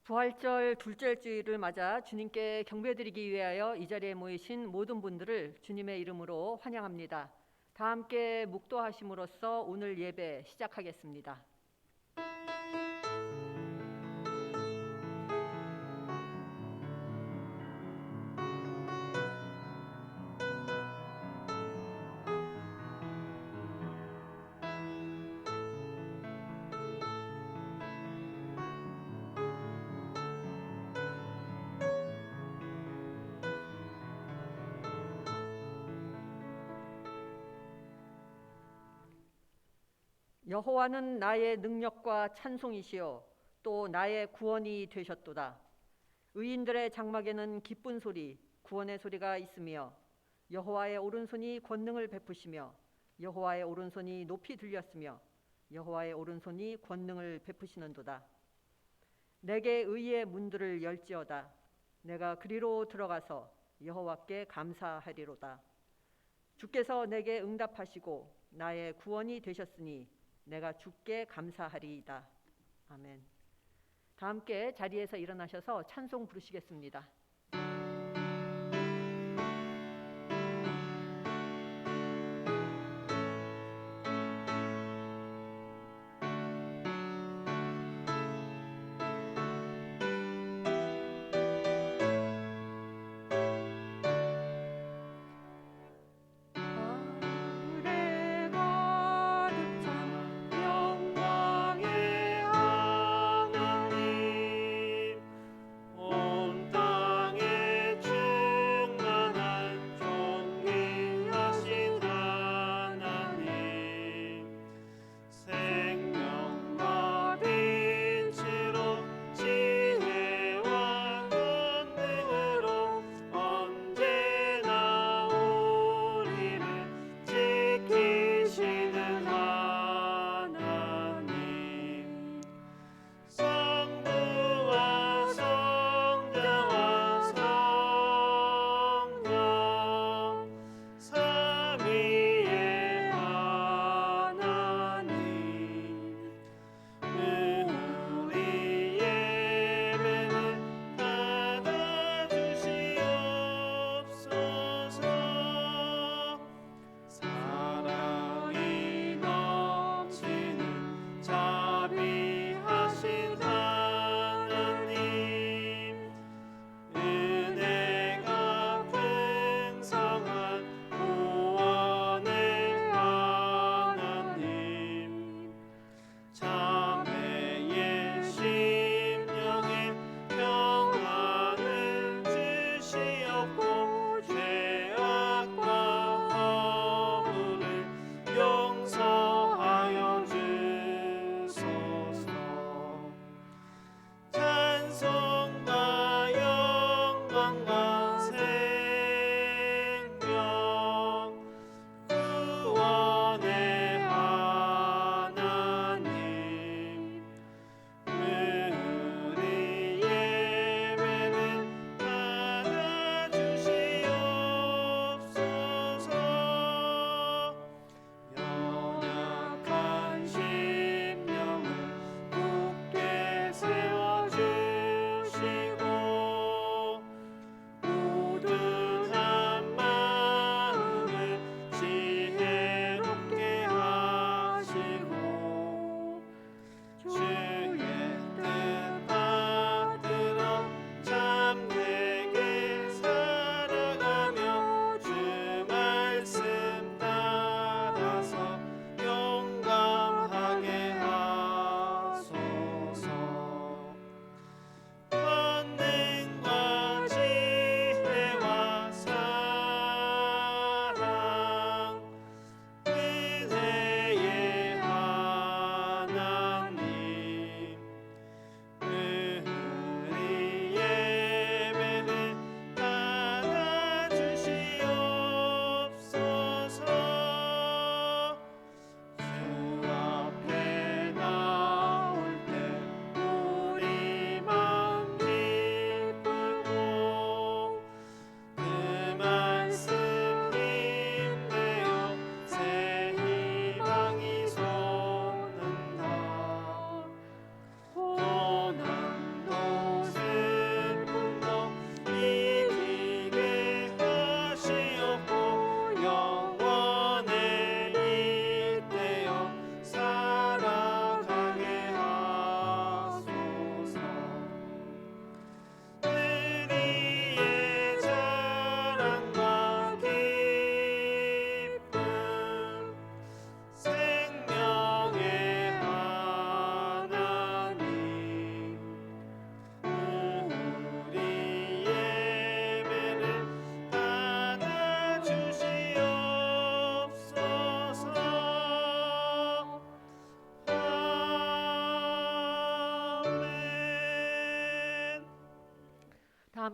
부활절 둘째 주일을 맞아 주님께 경배드리기 위하여 이 자리에 모이신 모든 분들을 주님의 이름으로 환영합니다. 다 함께 묵도하심으로써 오늘 예배 시작하겠습니다. 여호와는 나의 능력과 찬송이시요 또 나의 구원이 되셨도다. 의인들의 장막에는 기쁜 소리, 구원의 소리가 있으며 여호와의 오른손이 권능을 베푸시며 여호와의 오른손이 높이 들렸으며 여호와의 오른손이 권능을 베푸시는도다. 내게 의의 문들을 열지어다. 내가 그리로 들어가서 여호와께 감사하리로다. 주께서 내게 응답하시고 나의 구원이 되셨으니 내가 주께 감사하리이다. 아멘. 다 함께 자리에서 일어나셔서 찬송 부르시겠습니다. 온 땅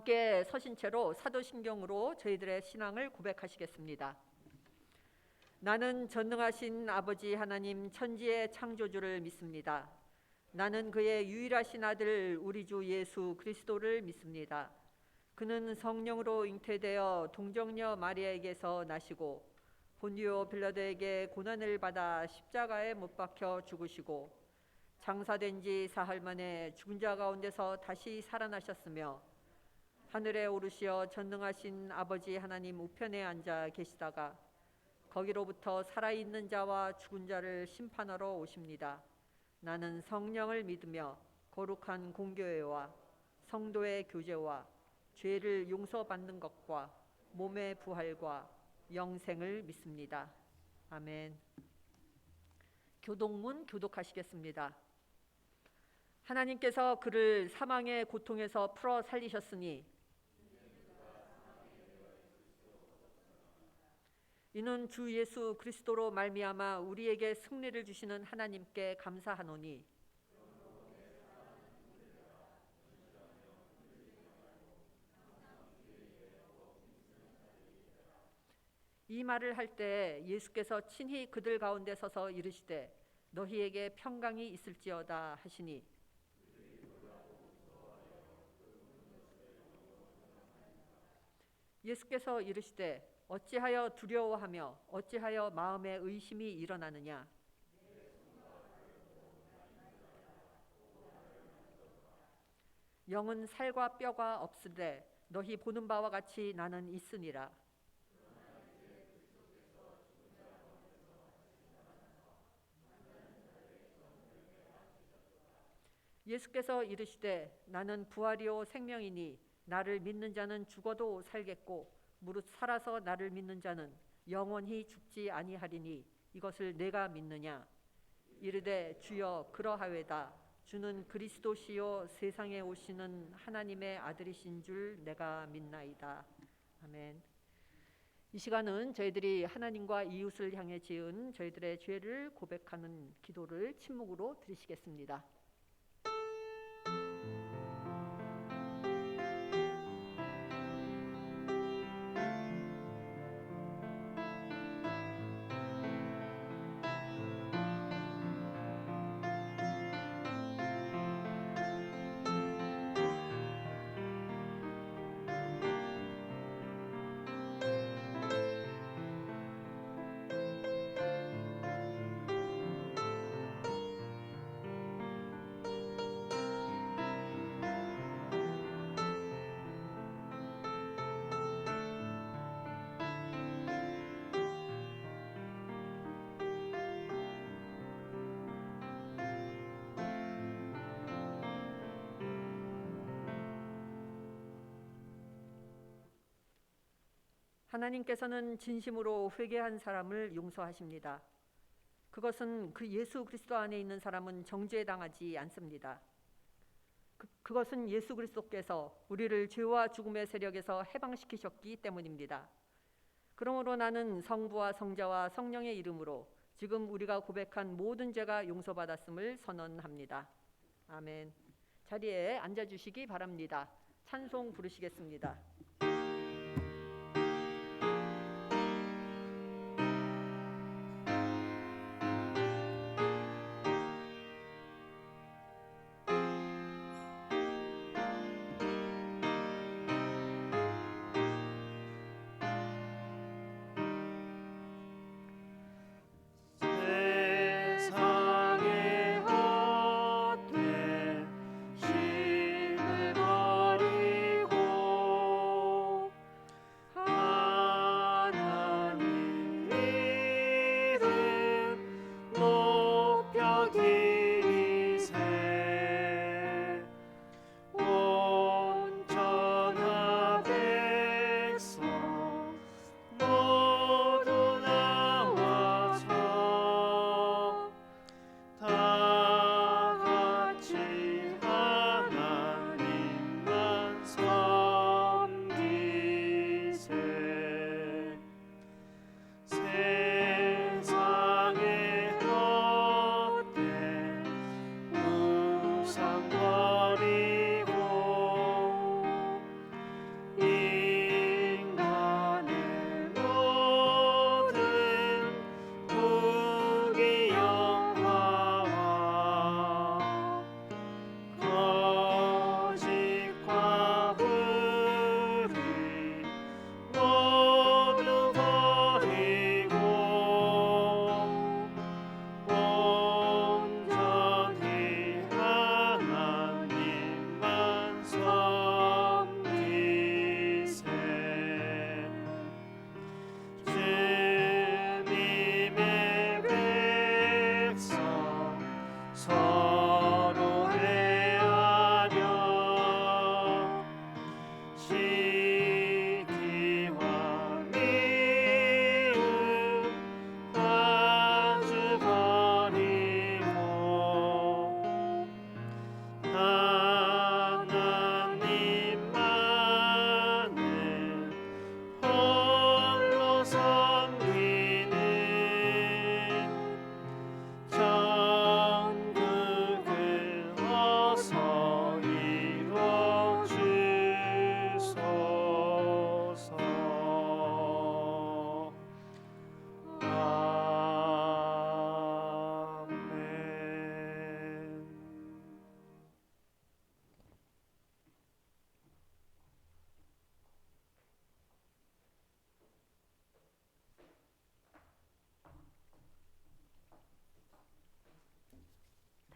함께 서신 채로 사도신경으로 저희들의 신앙을 고백하시겠습니다. 나는 전능하신 아버지 하나님 천지의 창조주를 믿습니다. 나는 그의 유일하신 아들 우리 주 예수 그리스도를 믿습니다. 그는 성령으로 잉태되어 동정녀 마리아에게서 나시고 본디오 빌라도에게 고난을 받아 십자가에 못 박혀 죽으시고 장사된 지 사흘 만에 죽은 자 가운데서 다시 살아나셨으며 하늘에 오르시어 전능하신 아버지 하나님 우편에 앉아 계시다가 거기로부터 살아있는 자와 죽은 자를 심판하러 오십니다. 나는 성령을 믿으며 거룩한 공교회와 성도의 교제와 죄를 용서받는 것과 몸의 부활과 영생을 믿습니다. 아멘. 교독문 교독하시겠습니다. 하나님께서 그를 사망의 고통에서 풀어 살리셨으니 이는 주 예수 그리스도로 말미암아 우리에게 승리를 주시는 하나님께 감사하노니 이 말을 할 때 예수께서 친히 그들 가운데 서서 이르시되 너희에게 평강이 있을지어다 하시니 예수께서 이르시되 어찌하여 두려워하며 어찌하여 마음에 의심이 일어나느냐. 영은 살과 뼈가 없으되 너희 보는 바와 같이 나는 있으니라. 예수께서 이르시되 나는 부활이요 생명이니 나를 믿는 자는 죽어도 살겠고 무릇 살아서 나를 믿는 자는 영원히 죽지 아니하리니 이것을 내가 믿느냐. 이르되 주여 그러하외다. 주는 그리스도시요 세상에 오시는 하나님의 아들이신 줄 내가 믿나이다. 아멘. 이 시간은 저희들이 하나님과 이웃을 향해 지은 저희들의 죄를 고백하는 기도를 침묵으로 드리시겠습니다. 하나님께서는 진심으로 회개한 사람을 용서하십니다. 그것은 그 예수 그리스도 안에 있는 사람은 정죄당하지 않습니다. 그것은 예수 그리스도께서 우리를 죄와 죽음의 세력에서 해방시키셨기 때문입니다. 그러므로 나는 성부와 성자와 성령의 이름으로 지금 우리가 고백한 모든 죄가 용서받았음을 선언합니다. 아멘. 자리에 앉아주시기 바랍니다. 찬송 부르시겠습니다.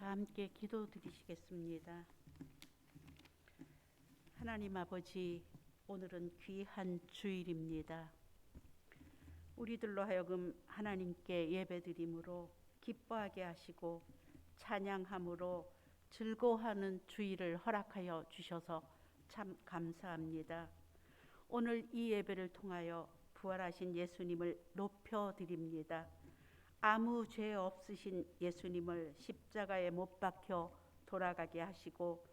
다 함께 기도드리시겠습니다. 하나님 아버지, 오늘은 귀한 주일입니다. 우리들로 하여금 하나님께 예배드림으로 기뻐하게 하시고 찬양함으로 즐거워하는 주일을 허락하여 주셔서 참 감사합니다. 오늘 이 예배를 통하여 부활하신 예수님을 높여드립니다. 아무 죄 없으신 예수님을 십자가에 못 박혀 돌아가게 하시고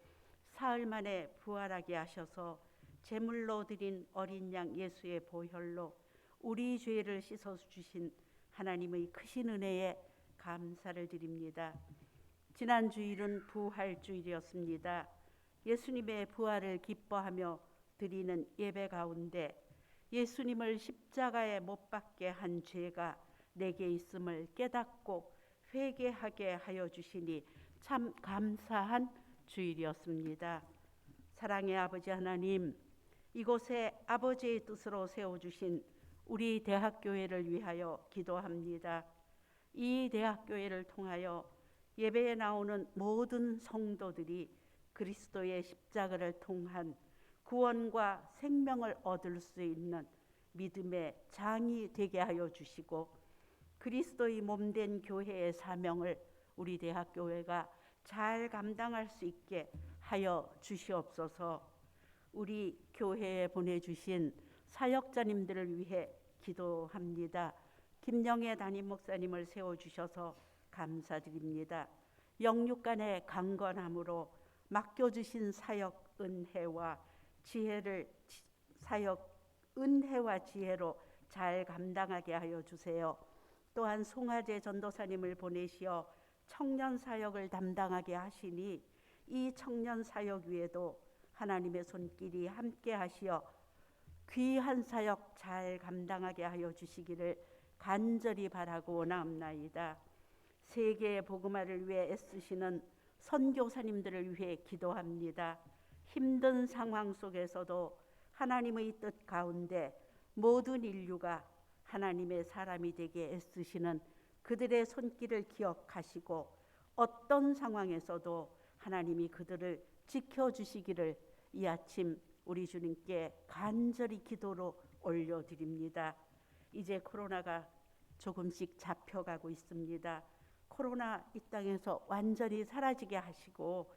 사흘 만에 부활하게 하셔서 제물로 드린 어린 양 예수의 보혈로 우리 죄를 씻어 주신 하나님의 크신 은혜에 감사를 드립니다. 지난 주일은 부활주일이었습니다. 예수님의 부활을 기뻐하며 드리는 예배 가운데 예수님을 십자가에 못 박게 한 죄가 내게 있음을 깨닫고 회개하게 하여 주시니 참 감사한 주일이었습니다. 사랑의 아버지 하나님, 이곳에 아버지의 뜻으로 세워주신 우리 대학교회를 위하여 기도합니다. 이 대학교회를 통하여 예배에 나오는 모든 성도들이 그리스도의 십자가를 통한 구원과 생명을 얻을 수 있는 믿음의 장이 되게 하여 주시고 그리스도의 몸된 교회의 사명을 우리 대학교회가 잘 감당할 수 있게 하여 주시옵소서. 우리 교회에 보내주신 사역자님들을 위해 기도합니다. 김영애 담임 목사님을 세워주셔서 감사드립니다. 영육간의 강건함으로 맡겨주신 사역 은혜와 지혜로 잘 감당하게 하여 주세요. 또한 송하재 전도사님을 보내시어 청년 사역을 담당하게 하시니 이 청년 사역 위에도 하나님의 손길이 함께 하시어 귀한 사역 잘 감당하게 하여 주시기를 간절히 바라고 원하옵나이다. 세계의 복음화를 위해 애쓰시는 선교사님들을 위해 기도합니다. 힘든 상황 속에서도 하나님의 뜻 가운데 모든 인류가 하나님의 사람이 되게 애쓰시는 그들의 손길을 기억하시고 어떤 상황에서도 하나님이 그들을 지켜주시기를 이 아침 우리 주님께 간절히 기도로 올려드립니다. 이제 코로나가 조금씩 잡혀가고 있습니다. 코로나 이 땅에서 완전히 사라지게 하시고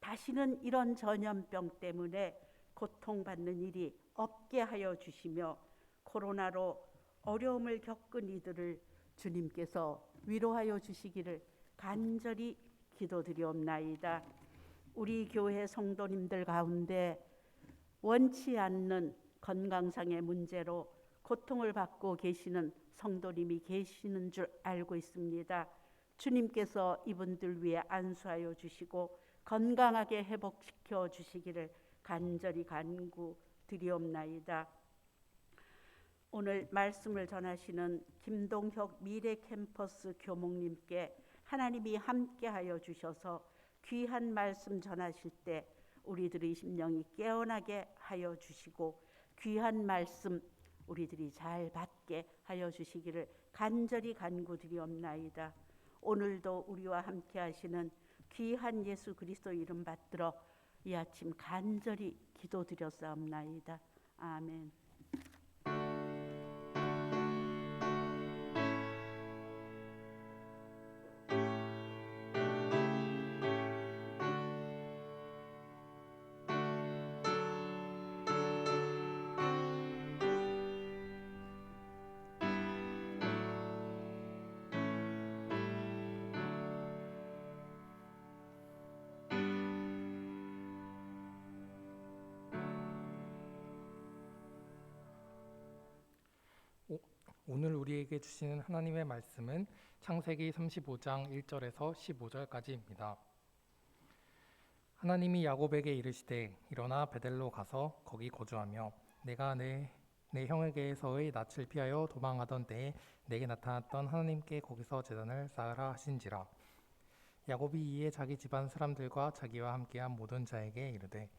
다시는 이런 전염병 때문에 고통받는 일이 없게 하여 주시며 코로나로 어려움을 겪은 이들을 주님께서 위로하여 주시기를 간절히 기도드리옵나이다. 우리 교회 성도님들 가운데 원치 않는 건강상의 문제로 고통을 받고 계시는 성도님이 계시는 줄 알고 있습니다. 주님께서 이분들 위해 안수하여 주시고 건강하게 회복시켜 주시기를 간절히 간구드리옵나이다. 오늘 말씀을 전하시는 김동혁 미래캠퍼스 교목님께 하나님이 함께하여 주셔서 귀한 말씀 전하실 때 우리들의 심령이 깨어나게 하여 주시고 귀한 말씀 우리들이 잘 받게 하여 주시기를 간절히 간구드리옵나이다. 오늘도 우리와 함께하시는 귀한 예수 그리스도 이름 받들어 이 아침 간절히 기도드렸사옵나이다. 아멘. 오늘 우리에게 주시는 하나님의 말씀은 창세기 35장 1절에서 15절까지입니다. 하나님이 야곱에게 이르시되 일어나 베델로 가서 거기 거주하며 내가 내 형에게서의 낯을 피하여 도망하던 때에 내게 나타났던 하나님께 거기서 제단을 쌓으라 하신지라. 야곱이 이에 자기 집안 사람들과 자기와 함께한 모든 자에게 이르되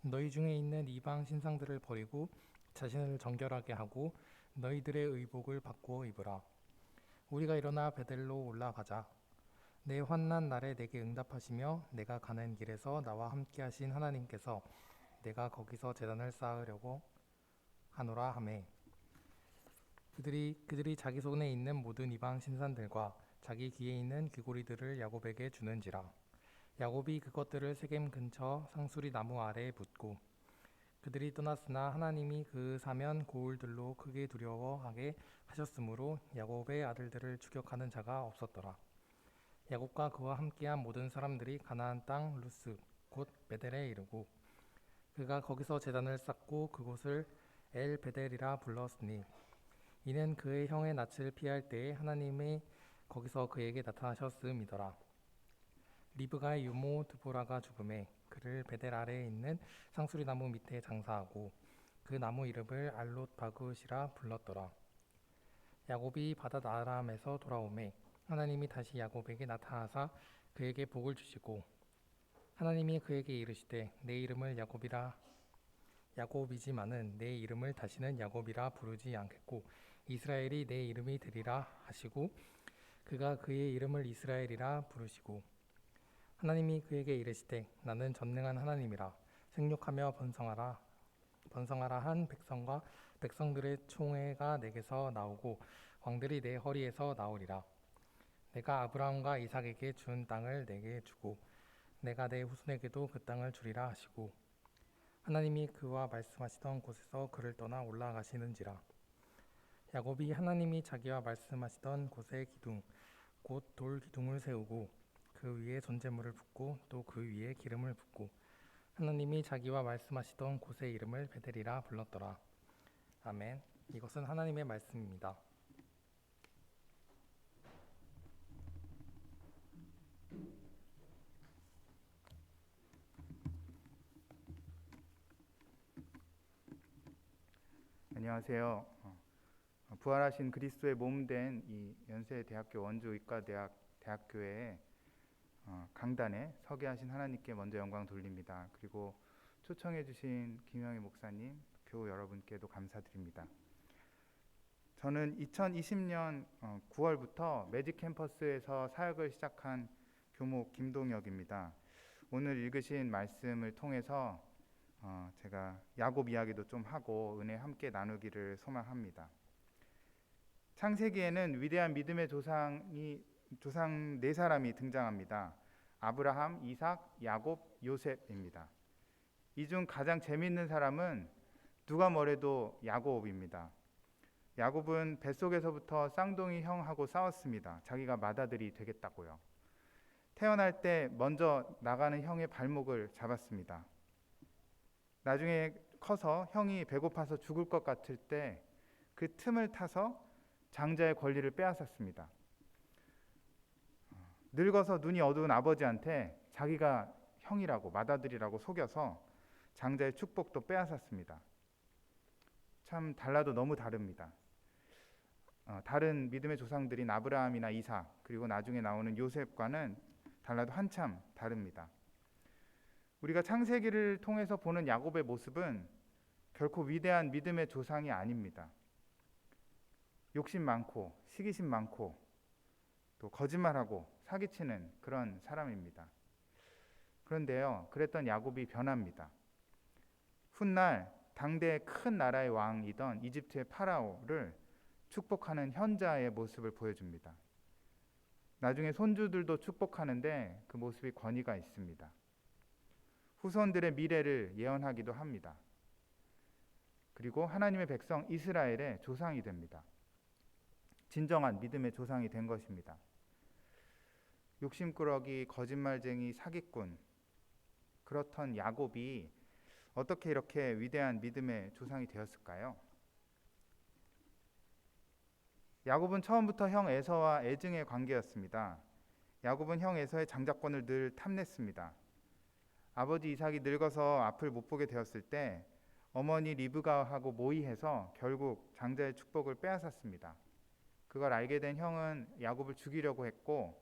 너희 중에 있는 이방 신상들을 버리고 자신을 정결하게 하고 너희들의 의복을 바꾸어 입으라. 우리가 일어나 베델로 올라가자. 내 환난 날에 내게 응답하시며 내가 가는 길에서 나와 함께 하신 하나님께서 내가 거기서 제단을 쌓으려고 하노라 하매 그들이 자기 손에 있는 모든 이방 신산들과 자기 귀에 있는 귀고리들을 야곱에게 주는지라. 야곱이 그것들을 세겜 근처 상수리 나무 아래에 묻고 그들이 떠났으나 하나님이 그 사면 고울들로 크게 두려워하게 하셨으므로 야곱의 아들들을 추격하는 자가 없었더라. 야곱과 그와 함께한 모든 사람들이 가나안 땅 루스 곧 베델에 이르고 그가 거기서 제단을 쌓고 그곳을 엘 베델이라 불렀으니 이는 그의 형의 낯을 피할 때에 하나님이 거기서 그에게 나타나셨음이더라. 리브가의 유모 드보라가 죽음에 그를 베델 아래에 있는 상수리 나무 밑에 장사하고 그 나무 이름을 알롯 바그시라 불렀더라. 야곱이 바닷 아람에서 돌아오매 하나님이 다시 야곱에게 나타나사 그에게 복을 주시고 하나님이 그에게 이르시되 내 이름을 야곱이지만은 내 이름을 다시는 야곱이라 부르지 않겠고 이스라엘이 내 이름이 되리라 하시고 그가 그의 이름을 이스라엘이라 부르시고 하나님이 그에게 이르시되 나는 전능한 하나님이라 생육하며 번성하라 한 백성과 백성들의 총회가 내게서 나오고 왕들이 내 허리에서 나오리라. 내가 아브라함과 이삭에게 준 땅을 내게 주고 내가 내 후손에게도 그 땅을 주리라 하시고 하나님이 그와 말씀하시던 곳에서 그를 떠나 올라가시는지라. 야곱이 하나님이 자기와 말씀하시던 곳에 기둥 곧 돌 기둥을 세우고 그 위에 전제물을 붓고 또 그 위에 기름을 붓고 하나님이 자기와 말씀하시던 곳의 이름을 베델이라 불렀더라. 아멘. 이것은 하나님의 말씀입니다. 안녕하세요. 부활하신 그리스도의 몸 된 이 연세대학교 원주의과대학교의 강단에 서게 하신 하나님께 먼저 영광 돌립니다. 그리고 초청해 주신 김영희 목사님, 교우 여러분께도 감사드립니다. 저는 2020년 9월부터 매직 캠퍼스에서 사역을 시작한 교목 김동혁입니다. 오늘 읽으신 말씀을 통해서 제가 야곱 이야기도 좀 하고 은혜 함께 나누기를 소망합니다. 창세기에는 위대한 믿음의 조상 네 사람이 등장합니다. 아브라함, 이삭, 야곱, 요셉입니다. 이 중 가장 재미있는 사람은 누가 뭐래도 야곱입니다. 야곱은 뱃속에서부터 쌍둥이 형하고 싸웠습니다. 자기가 맏아들이 되겠다고요. 태어날 때 먼저 나가는 형의 발목을 잡았습니다. 나중에 커서 형이 배고파서 죽을 것 같을 때 그 틈을 타서 장자의 권리를 빼앗았습니다. 늙어서 눈이 어두운 아버지한테 자기가 형이라고 맏아들이라고 속여서 장자의 축복도 빼앗았습니다. 참 달라도 너무 다릅니다. 다른 믿음의 조상들인 아브라함이나 이삭 그리고 나중에 나오는 요셉과는 달라도 한참 다릅니다. 우리가 창세기를 통해서 보는 야곱의 모습은 결코 위대한 믿음의 조상이 아닙니다. 욕심 많고 시기심 많고 또 거짓말하고 사기치는 그런 사람입니다. 그런데요, 그랬던 야곱이 변합니다. 훗날 당대의 큰 나라의 왕이던 이집트의 파라오를 축복하는 현자의 모습을 보여줍니다. 나중에 손주들도 축복하는데 그 모습이 권위가 있습니다. 후손들의 미래를 예언하기도 합니다. 그리고 하나님의 백성 이스라엘의 조상이 됩니다. 진정한 믿음의 조상이 된 것입니다. 욕심꾸러기, 거짓말쟁이, 사기꾼 그렇던 야곱이 어떻게 이렇게 위대한 믿음의 조상이 되었을까요? 야곱은 처음부터 형 에서와 애증의 관계였습니다. 야곱은 형 에서의 장자권을 늘 탐냈습니다. 아버지 이삭이 늙어서 앞을 못 보게 되었을 때 어머니 리브가하고 모의해서 결국 장자의 축복을 빼앗았습니다. 그걸 알게 된 형은 야곱을 죽이려고 했고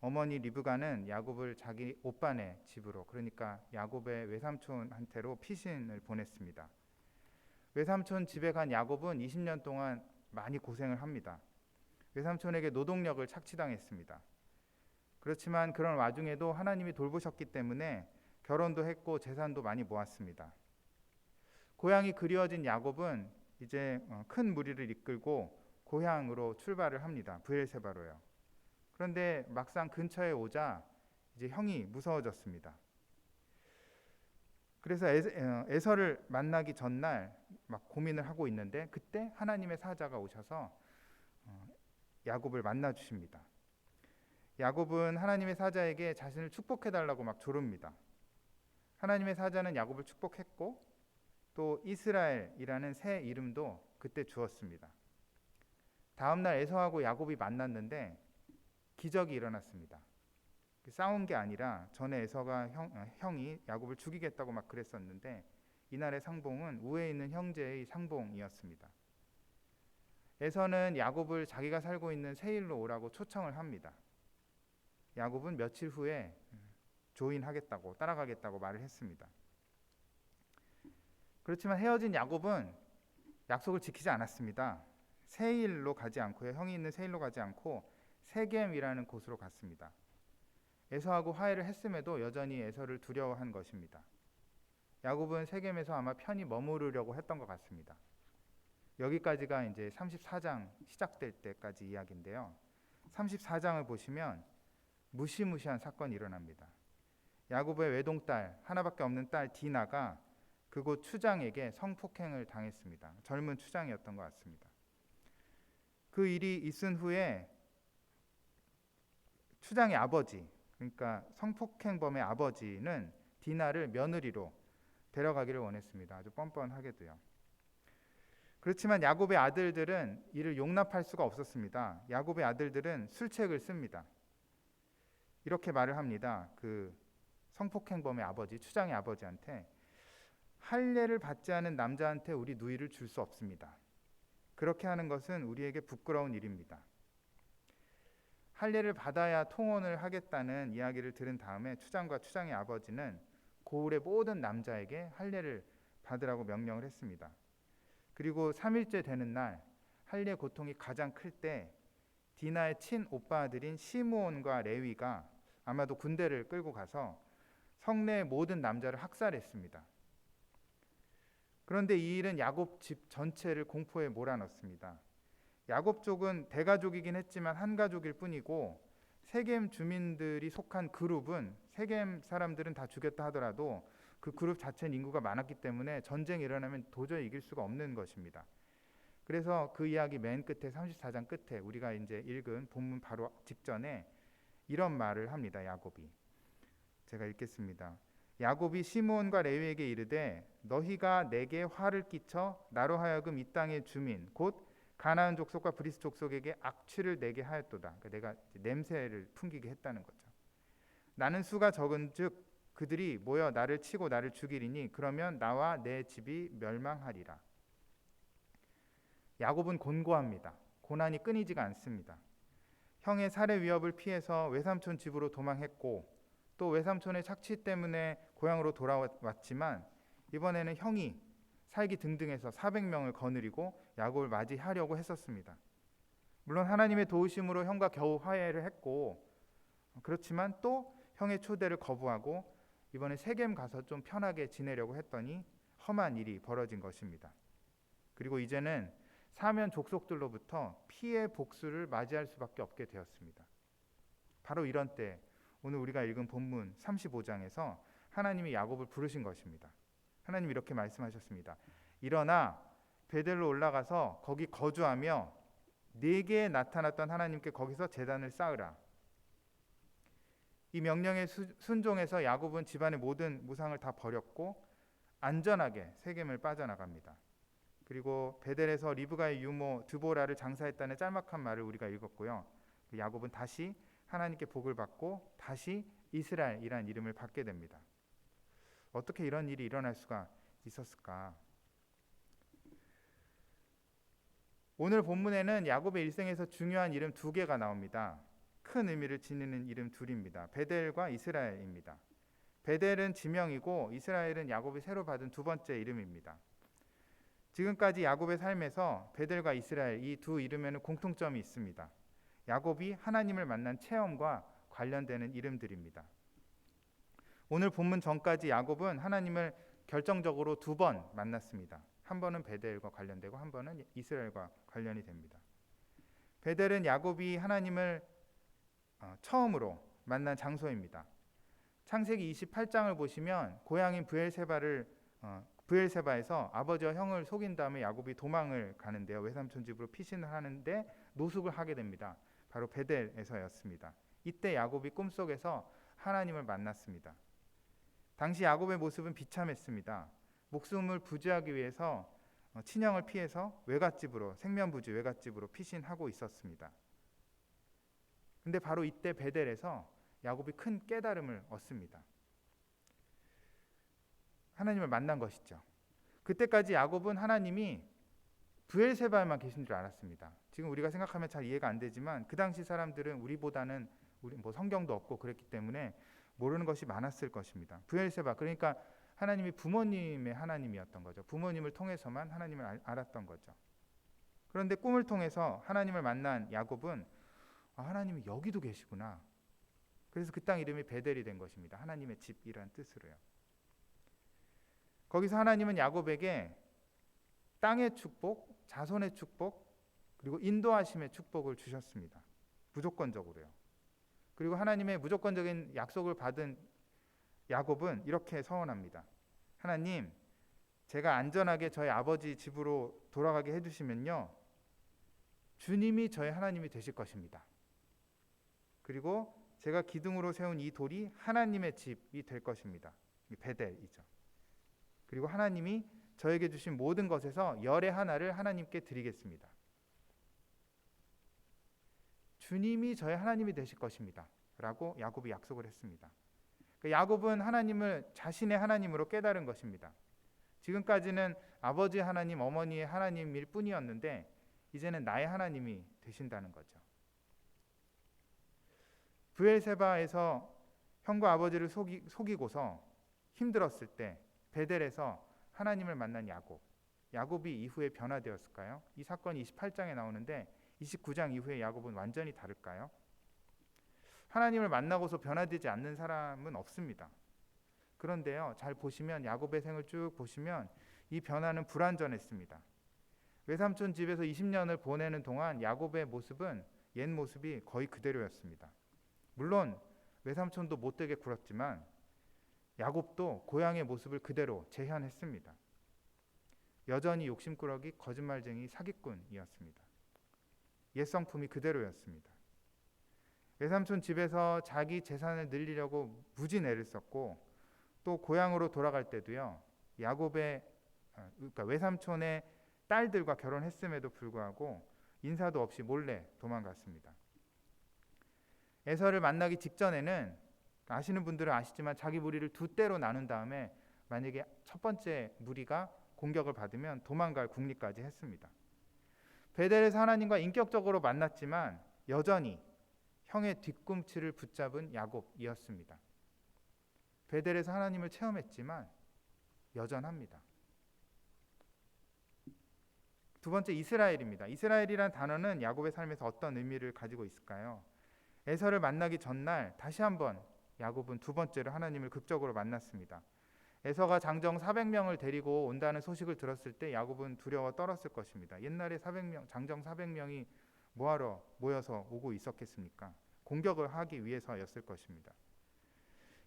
어머니 리브가는 야곱을 자기 오빠네 집으로, 그러니까 야곱의 외삼촌한테로 피신을 보냈습니다. 외삼촌 집에 간 야곱은 20년 동안 많이 고생을 합니다. 외삼촌에게 노동력을 착취당했습니다. 그렇지만 그런 와중에도 하나님이 돌보셨기 때문에 결혼도 했고 재산도 많이 모았습니다. 고향이 그리워진 야곱은 이제 큰 무리를 이끌고 고향으로 출발을 합니다. 브엘세바로요. 그런데 막상 근처에 오자 이제 형이 무서워졌습니다. 그래서 에서를 만나기 전날 막 고민을 하고 있는데 그때 하나님의 사자가 오셔서 야곱을 만나 주십니다. 야곱은 하나님의 사자에게 자신을 축복해달라고 막 조릅니다. 하나님의 사자는 야곱을 축복했고 또 이스라엘이라는 새 이름도 그때 주었습니다. 다음 날 에서하고 야곱이 만났는데 기적이 일어났습니다. 싸운 게 아니라 전에 에서가 형이 야곱을 죽이겠다고 막 그랬었는데 이날의 상봉은 우에 있는 형제의 상봉이었습니다. 에서는 야곱을 자기가 살고 있는 세일로 오라고 초청을 합니다. 야곱은 며칠 후에 조인하겠다고 따라가겠다고 말을 했습니다. 그렇지만 헤어진 야곱은 약속을 지키지 않았습니다. 세일로 가지 않고요. 형이 있는 세일로 가지 않고 세겜이라는 곳으로 갔습니다. 에서하고 화해를 했음에도 여전히 에서를 두려워한 것입니다. 야곱은 세겜에서 아마 편히 머무르려고 했던 것 같습니다. 여기까지가 이제 34장 시작될 때까지 이야기인데요. 34장을 보시면 무시무시한 사건이 일어납니다. 야곱의 외동딸, 하나밖에 없는 딸 디나가 그곳 추장에게 성폭행을 당했습니다. 젊은 추장이었던 것 같습니다. 그 일이 있은 후에 추장의 아버지, 그러니까 성폭행범의 아버지는 디나를 며느리로 데려가기를 원했습니다. 아주 뻔뻔하게도요. 그렇지만 야곱의 아들들은 이를 용납할 수가 없었습니다. 야곱의 아들들은 술책을 씁니다. 이렇게 말을 합니다. 그 성폭행범의 아버지, 추장의 아버지한테 할례를 받지 않은 남자한테 우리 누이를 줄 수 없습니다. 그렇게 하는 것은 우리에게 부끄러운 일입니다. 할례를 받아야 통혼을 하겠다는 이야기를 들은 다음에 추장과 추장의 아버지는 고을의 모든 남자에게 할례를 받으라고 명령을 했습니다. 그리고 3일째 되는 날 할례 고통이 가장 클 때 디나의 친오빠들인 시므온과 레위가 아마도 군대를 끌고 가서 성내의 모든 남자를 학살했습니다. 그런데 이 일은 야곱 집 전체를 공포에 몰아넣습니다. 야곱 쪽은 대가족이긴 했지만 한 가족일 뿐이고 세겜 주민들이 속한 그룹은 세겜 사람들은 다 죽였다 하더라도 그 그룹 자체는 인구가 많았기 때문에 전쟁이 일어나면 도저히 이길 수가 없는 것입니다. 그래서 그 이야기 맨 끝에 34장 끝에 우리가 이제 읽은 본문 바로 직전에 이런 말을 합니다. 야곱이. 제가 읽겠습니다. 야곱이 시므온과 레위에게 이르되 너희가 내게 화를 끼쳐 나로 하여금 이 땅의 주민 곧 가나안 족속과 브리스 족속에게 악취를 내게 하였도다. 그러니까 내가 냄새를 풍기게 했다는 거죠. 나는 수가 적은즉 그들이 모여 나를 치고 나를 죽이리니 그러면 나와 내 집이 멸망하리라. 야곱은 곤고합니다. 고난이 끊이지가 않습니다. 형의 살해 위협을 피해서 외삼촌 집으로 도망했고 또 외삼촌의 착취 때문에 고향으로 돌아왔지만 이번에는 형이 살기 등등해서 400명을 거느리고 야곱을 맞이하려고 했었습니다. 물론 하나님의 도우심으로 형과 겨우 화해를 했고 그렇지만 또 형의 초대를 거부하고 이번에 세겜 가서 좀 편하게 지내려고 했더니 험한 일이 벌어진 것입니다. 그리고 이제는 사면 족속들로부터 피해 복수를 맞이할 수밖에 없게 되었습니다. 바로 이런 때 오늘 우리가 읽은 본문 35장에서 하나님이 야곱을 부르신 것입니다. 하나님 이렇게 말씀하셨습니다. 일어나 베델로 올라가서 거기 거주하며 네게 나타났던 하나님께 거기서 제단을 쌓으라. 이 명령에 순종해서 야곱은 집안의 모든 무상을 다 버렸고 안전하게 세겜을 빠져나갑니다. 그리고 베델에서 리브가의 유모 드보라를 장사했다는 짤막한 말을 우리가 읽었고요. 야곱은 다시 하나님께 복을 받고 다시 이스라엘이라는 이름을 받게 됩니다. 어떻게 이런 일이 일어날 수가 있었을까? 오늘 본문에는 야곱의 일생에서 중요한 이름 두 개가 나옵니다. 큰 의미를 지니는 이름 둘입니다. 베델과 이스라엘입니다. 베델은 지명이고 이스라엘은 야곱이 새로 받은 두 번째 이름입니다. 지금까지 야곱의 삶에서 베델과 이스라엘 이 두 이름에는 공통점이 있습니다. 야곱이 하나님을 만난 체험과 관련되는 이름들입니다. 오늘 본문 전까지 야곱은 하나님을 결정적으로 2번 만났습니다. 한 번은 베델과 관련되고 한 번은 이스라엘과 관련이 됩니다. 베델은 야곱이 하나님을 처음으로 만난 장소입니다. 창세기 28장을 보시면 고향인 브엘세바에서 아버지와 형을 속인 다음에 야곱이 도망을 가는데요. 외삼촌 집으로 피신을 하는데 노숙을 하게 됩니다. 바로 베델에서였습니다. 이때 야곱이 꿈속에서 하나님을 만났습니다. 당시 야곱의 모습은 비참했습니다. 목숨을 부지하기 위해서 친형을 피해서 외갓집으로 생면부지 외갓집으로 피신하고 있었습니다. 근데 바로 이때 베델에서 야곱이 큰 깨달음을 얻습니다. 하나님을 만난 것이죠. 그때까지 야곱은 하나님이 브엘세바에만 계신 줄 알았습니다. 지금 우리가 생각하면 잘 이해가 안 되지만 그 당시 사람들은 우리보다는 성경도 없고 그랬기 때문에 모르는 것이 많았을 것입니다. 브엘세바, 그러니까 하나님이 부모님의 하나님이었던 거죠. 부모님을 통해서만 하나님을 알았던 거죠. 그런데 꿈을 통해서 하나님을 만난 야곱은 하나님이 여기도 계시구나. 그래서 그 땅 이름이 베델이 된 것입니다. 하나님의 집이라는 뜻으로요. 거기서 하나님은 야곱에게 땅의 축복, 자손의 축복, 그리고 인도하심의 축복을 주셨습니다. 무조건적으로요. 그리고 하나님의 무조건적인 약속을 받은 야곱은 이렇게 서원합니다. 하나님, 제가 안전하게 저희 아버지 집으로 돌아가게 해주시면요, 주님이 저의 하나님이 되실 것입니다. 그리고 제가 기둥으로 세운 이 돌이 하나님의 집이 될 것입니다. 베델이죠. 그리고 하나님이 저에게 주신 모든 것에서 열의 하나를 하나님께 드리겠습니다. 주님이 저의 하나님이 되실 것입니다. 라고 야곱이 약속을 했습니다. 야곱은 하나님을 자신의 하나님으로 깨달은 것입니다. 지금까지는 아버지 하나님, 어머니의 하나님일 뿐이었는데 이제는 나의 하나님이 되신다는 거죠. 브엘세바에서 형과 아버지를 속이고서 힘들었을 때 베델에서 하나님을 만난 야곱이 이후에 변화되었을까요? 이 사건이 28장에 나오는데 29장 이후에 야곱은 완전히 다를까요? 하나님을 만나고서 변화되지 않는 사람은 없습니다. 그런데요, 잘 보시면 야곱의 생을 쭉 보시면 이 변화는 불완전했습니다. 외삼촌 집에서 20년을 보내는 동안 야곱의 모습은 옛 모습이 거의 그대로였습니다. 물론 외삼촌도 못되게 굴었지만 야곱도 고향의 모습을 그대로 재현했습니다. 여전히 욕심꾸러기, 거짓말쟁이, 사기꾼이었습니다. 옛 성품이 그대로였습니다. 외삼촌 집에서 자기 재산을 늘리려고 무진 애를 썼고, 또 고향으로 돌아갈 때도요, 그러니까 외삼촌의 딸들과 결혼했음에도 불구하고 인사도 없이 몰래 도망갔습니다. 에서를 만나기 직전에는 아시는 분들은 아시지만 자기 무리를 2대로 나눈 다음에 만약에 첫 번째 무리가 공격을 받으면 도망갈 궁리까지 했습니다. 베델에서 하나님과 인격적으로 만났지만 여전히 형의 뒤꿈치를 붙잡은 야곱이었습니다. 베델에서 하나님을 체험했지만 여전합니다. 두 번째, 이스라엘입니다. 이스라엘이라는 단어는 야곱의 삶에서 어떤 의미를 가지고 있을까요? 에서를 만나기 전날 다시 한번 야곱은 두 번째로 하나님을 극적으로 만났습니다. 에서가 장정 400명을 데리고 온다는 소식을 들었을 때 야곱은 두려워 떨었을 것입니다. 옛날에 장정 400명이 뭐하러 모여서 오고 있었겠습니까? 공격을 하기 위해서였을 것입니다.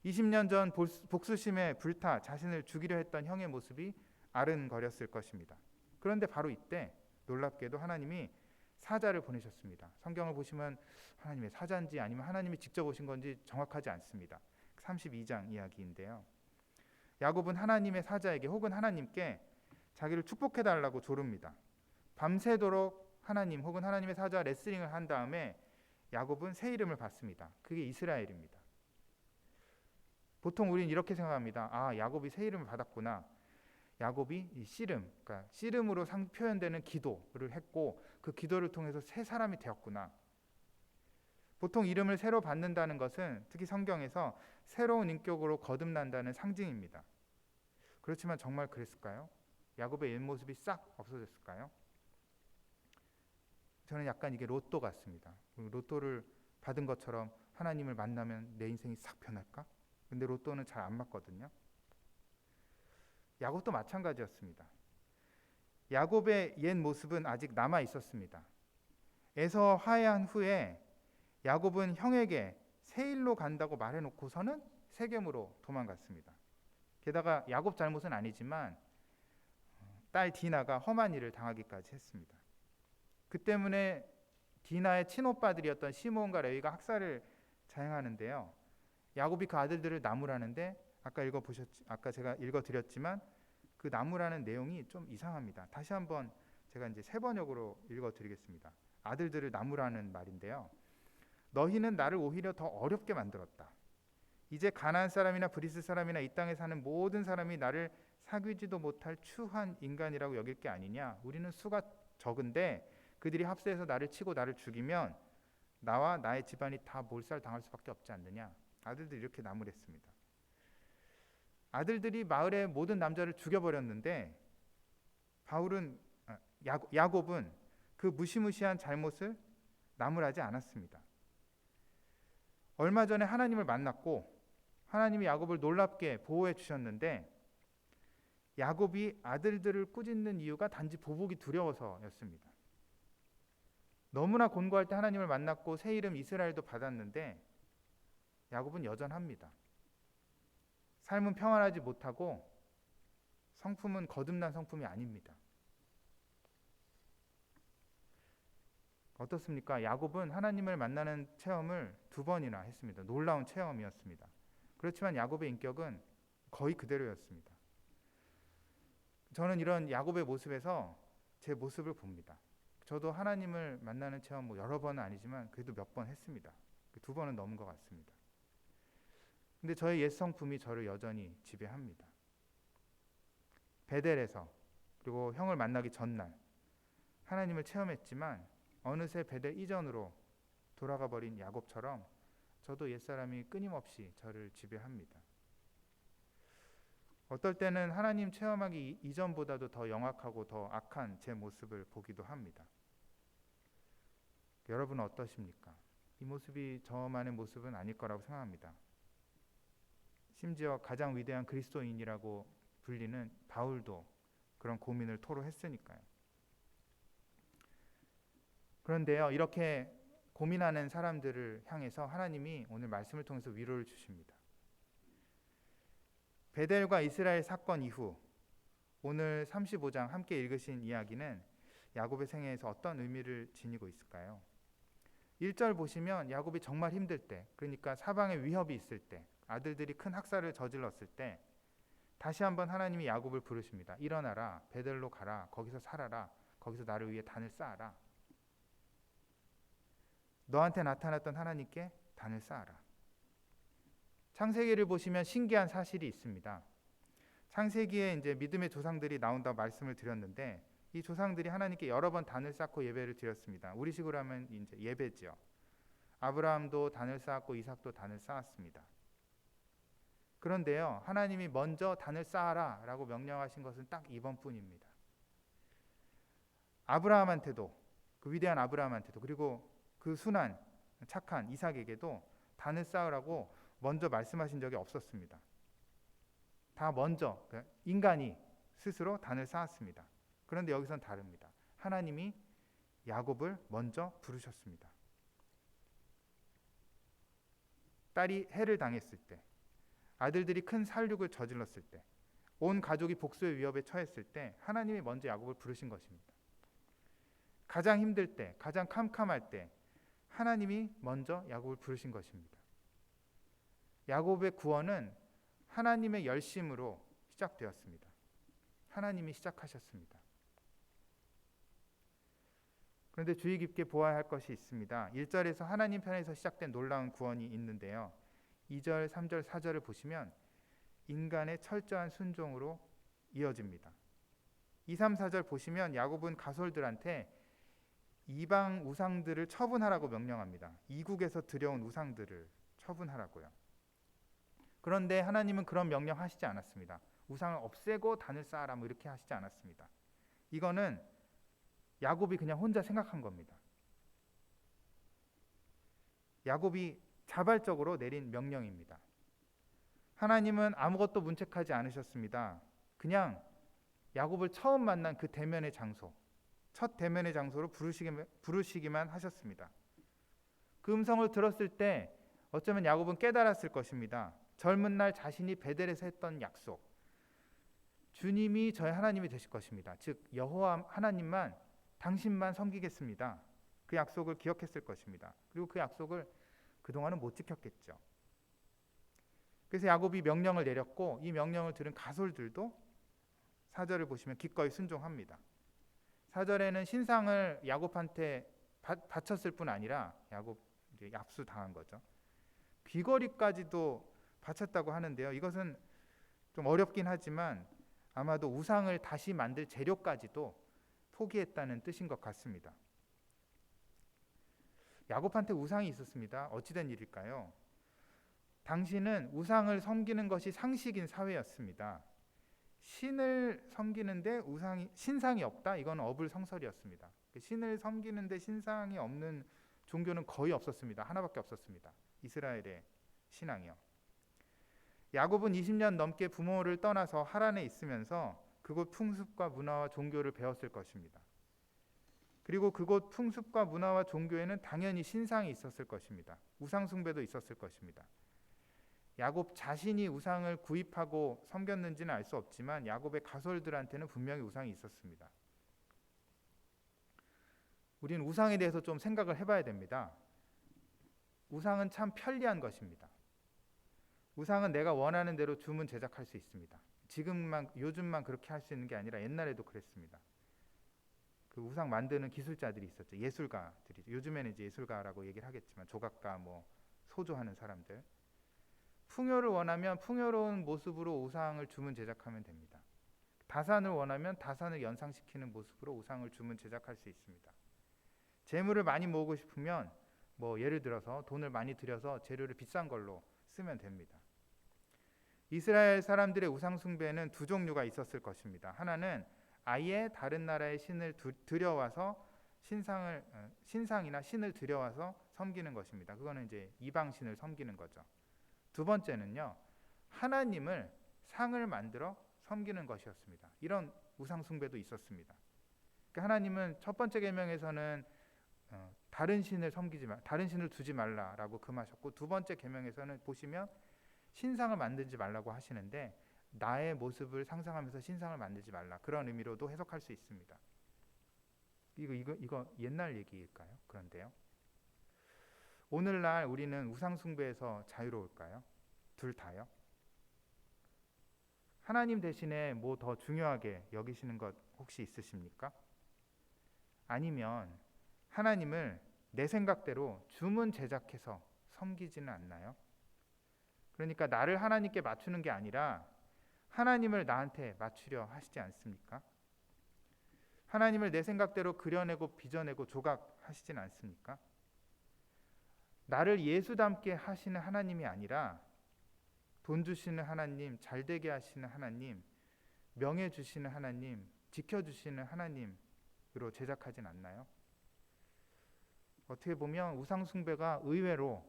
20년 전 복수심에 불타 자신을 죽이려 했던 형의 모습이 아른거렸을 것입니다. 그런데 바로 이때 놀랍게도 하나님이 사자를 보내셨습니다. 성경을 보시면 하나님의 사자인지 아니면 하나님이 직접 오신 건지 정확하지 않습니다. 32장 이야기인데요. 야곱은 하나님의 사자에게 혹은 하나님께 자기를 축복해달라고 조릅니다. 밤새도록 하나님 혹은 하나님의 사자와 레슬링을 한 다음에 야곱은 새 이름을 받습니다. 그게 이스라엘입니다. 보통 우리는 이렇게 생각합니다. 야곱이 새 이름을 받았구나. 야곱이 이 씨름, 그러니까 씨름으로 표현되는 기도를 했고 그 기도를 통해서 새 사람이 되었구나. 보통 이름을 새로 받는다는 것은 특히 성경에서 새로운 인격으로 거듭난다는 상징입니다. 그렇지만 정말 그랬을까요? 야곱의 옛 모습이 싹 없어졌을까요? 저는 약간 이게 로또 같습니다. 로또를 받은 것처럼 하나님을 만나면 내 인생이 싹 변할까? 근데 로또는 잘 안 맞거든요. 야곱도 마찬가지였습니다. 야곱의 옛 모습은 아직 남아 있었습니다. 에서 화해한 후에 야곱은 형에게 세일로 간다고 말해놓고서는 세겜으로 도망갔습니다. 게다가 야곱 잘못은 아니지만 딸 디나가 험한 일을 당하기까지 했습니다. 그 때문에 디나의 친오빠들이었던 시므온과 레위가 학살을 자행하는데요. 야곱이 그 아들들을 나무라는데 아까 제가 읽어드렸지만 그 나무라는 내용이 좀 이상합니다. 다시 한번 제가 이제 세 번역으로 읽어드리겠습니다. 아들들을 나무라는 말인데요. 너희는 나를 오히려 더 어렵게 만들었다. 이제 가나안 사람이나 브리스 사람이나 이 땅에 사는 모든 사람이 나를 사귀지도 못할 추한 인간이라고 여길 게 아니냐. 우리는 수가 적은데 그들이 합세해서 나를 치고 나를 죽이면 나와 나의 집안이 다 몰살 당할 수밖에 없지 않느냐. 아들들이 이렇게 나무랬습니다. 아들들이 마을의 모든 남자를 죽여버렸는데 야곱은 그 무시무시한 잘못을 나무라지 않았습니다. 얼마 전에 하나님을 만났고 하나님이 야곱을 놀랍게 보호해 주셨는데 야곱이 아들들을 꾸짖는 이유가 단지 보복이 두려워서였습니다. 너무나 곤고할 때 하나님을 만났고 새 이름 이스라엘도 받았는데 야곱은 여전합니다. 삶은 평안하지 못하고 성품은 거듭난 성품이 아닙니다. 어떻습니까? 야곱은 하나님을 만나는 체험을 2번이나 했습니다. 놀라운 체험이었습니다. 그렇지만 야곱의 인격은 거의 그대로였습니다. 저는 이런 야곱의 모습에서 제 모습을 봅니다. 저도 하나님을 만나는 체험 여러 번은 아니지만 그래도 몇 번 했습니다. 2번은 넘은 것 같습니다. 근데 저의 옛 성품이 저를 여전히 지배합니다. 베델에서 그리고 형을 만나기 전날 하나님을 체험했지만 어느새 베델 이전으로 돌아가 버린 야곱처럼 저도 옛사람이 끊임없이 저를 지배합니다. 어떨 때는 하나님 체험하기 이전보다도 더 영악하고 더 악한 제 모습을 보기도 합니다. 여러분은 어떠십니까? 이 모습이 저만의 모습은 아닐 거라고 생각합니다. 심지어 가장 위대한 그리스도인이라고 불리는 바울도 그런 고민을 토로했으니까요. 그런데요, 이렇게 고민하는 사람들을 향해서 하나님이 오늘 말씀을 통해서 위로를 주십니다. 베델과 이스라엘 사건 이후 오늘 35장 함께 읽으신 이야기는 야곱의 생애에서 어떤 의미를 지니고 있을까요? 1절 보시면 야곱이 정말 힘들 때, 그러니까 사방에 위협이 있을 때, 아들들이 큰 학살을 저질렀을 때 다시 한번 하나님이 야곱을 부르십니다. 일어나라, 베델로 가라, 거기서 살아라, 거기서 나를 위해 단을 쌓아라. 너한테 나타났던 하나님께 단을 쌓아라. 창세기를 보시면 신기한 사실이 있습니다. 창세기에 이제 믿음의 조상들이 나온다고 말씀을 드렸는데 이 조상들이 하나님께 여러 번 단을 쌓고 예배를 드렸습니다. 우리식으로 하면 이제 예배죠. 아브라함도 단을 쌓았고 이삭도 단을 쌓았습니다. 그런데요, 하나님이 먼저 단을 쌓아라라고 명령하신 것은 딱 이번뿐입니다. 아브라함한테도, 그 위대한 아브라함한테도, 그리고 그 순한 착한 이삭에게도 단을 쌓으라고 먼저 말씀하신 적이 없었습니다. 다 먼저 인간이 스스로 단을 쌓았습니다. 그런데 여기선 다릅니다. 하나님이 야곱을 먼저 부르셨습니다. 딸이 해를 당했을 때, 아들들이 큰 살육을 저질렀을 때, 온 가족이 복수의 위협에 처했을 때 하나님이 먼저 야곱을 부르신 것입니다. 가장 힘들 때, 가장 캄캄할 때 하나님이 먼저 야곱을 부르신 것입니다. 야곱의 구원은 하나님의 열심으로 시작되었습니다. 하나님이 시작하셨습니다. 그런데 주의 깊게 보아야 할 것이 있습니다. 1절에서 하나님 편에서 시작된 놀라운 구원이 있는데요. 2절, 3절, 4절을 보시면 인간의 철저한 순종으로 이어집니다. 2, 3, 4절 보시면 야곱은 가솔들한테 이방 우상들을 처분하라고 명령합니다. 이국에서 들여온 우상들을 처분하라고요. 그런데 하나님은 그런 명령하시지 않았습니다. 우상을 없애고 단을 쌓아라 이렇게 하시지 않았습니다. 이거는 야곱이 그냥 혼자 생각한 겁니다. 야곱이 자발적으로 내린 명령입니다. 하나님은 아무것도 문책하지 않으셨습니다. 그냥 야곱을 처음 만난 그 대면의 장소, 첫 대면의 장소로 부르시기만 하셨습니다. 그 음성을 들었을 때 어쩌면 야곱은 깨달았을 것입니다. 젊은 날 자신이 베델에서 했던 약속, 주님이 저의 하나님이 되실 것입니다. 즉 여호와 하나님만, 당신만 섬기겠습니다. 그 약속을 기억했을 것입니다. 그리고 그 약속을 그동안은 못 지켰겠죠. 그래서 야곱이 명령을 내렸고 이 명령을 들은 가솔들도 4절을 보시면 기꺼이 순종합니다. 4절에는 신상을 야곱한테 바쳤을 뿐 아니라 야곱 이제 압수당한 거죠. 귀걸이까지도 바쳤다고 하는데요. 이것은 좀 어렵긴 하지만 아마도 우상을 다시 만들 재료까지도 포기했다는 뜻인 것 같습니다. 야곱한테 우상이 있었습니다. 어찌된 일일까요? 당시는 우상을 섬기는 것이 상식인 사회였습니다. 신을 섬기는데 신상이 없다? 이건 어불성설이었습니다. 신을 섬기는데 신상이 없는 종교는 거의 없었습니다. 하나밖에 없었습니다. 이스라엘의 신앙이요. 야곱은 20년 넘게 부모를 떠나서 하란에 있으면서 그곳 풍습과 문화와 종교를 배웠을 것입니다. 그리고 그곳 풍습과 문화와 종교에는 당연히 신상이 있었을 것입니다. 우상 숭배도 있었을 것입니다. 야곱 자신이 우상을 구입하고 섬겼는지는 알 수 없지만 야곱의 가솔들한테는 분명히 우상이 있었습니다. 우리는 우상에 대해서 좀 생각을 해봐야 됩니다. 우상은 참 편리한 것입니다. 우상은 내가 원하는 대로 주문 제작할 수 있습니다. 요즘만 그렇게 할 수 있는 게 아니라 옛날에도 그랬습니다. 그 우상 만드는 기술자들이 있었죠. 예술가들이. 요즘에는 이제 예술가라고 얘기를 하겠지만 조각가, 소조하는 사람들. 풍요를 원하면 풍요로운 모습으로 우상을 주문 제작하면 됩니다. 다산을 원하면 다산을 연상시키는 모습으로 우상을 주문 제작할 수 있습니다. 재물을 많이 모으고 싶으면 예를 들어서 돈을 많이 들여서 재료를 비싼 걸로 쓰면 됩니다. 이스라엘 사람들의 우상 숭배는 두 종류가 있었을 것입니다. 하나는 아예 다른 나라의 신을 들여와서 신상이나 신을 들여와서 섬기는 것입니다. 그거는 이제 이방 신을 섬기는 거죠. 두 번째는요, 하나님을 상을 만들어 섬기는 것이었습니다. 이런 우상 숭배도 있었습니다. 그러니까 하나님은 첫 번째 계명에서는 다른 신을 다른 신을 두지 말라라고 금하셨고, 두 번째 계명에서는 보시면 신상을 만들지 말라고 하시는데 나의 모습을 상상하면서 신상을 만들지 말라, 그런 의미로도 해석할 수 있습니다. 이거 옛날 얘기일까요? 그런데요. 오늘날 우리는 우상 숭배에서 자유로울까요? 둘 다요? 하나님 대신에 뭐 더 중요하게 여기시는 것 혹시 있으십니까? 아니면 하나님을 내 생각대로 주문 제작해서 섬기지는 않나요? 그러니까 나를 하나님께 맞추는 게 아니라 하나님을 나한테 맞추려 하시지 않습니까? 하나님을 내 생각대로 그려내고 빚어내고 조각하시진 않습니까? 나를 예수 닮게 하시는 하나님이 아니라 돈 주시는 하나님, 잘되게 하시는 하나님, 명예 주시는 하나님, 지켜주시는 하나님으로 제작하진 않나요? 어떻게 보면 우상 숭배가 의외로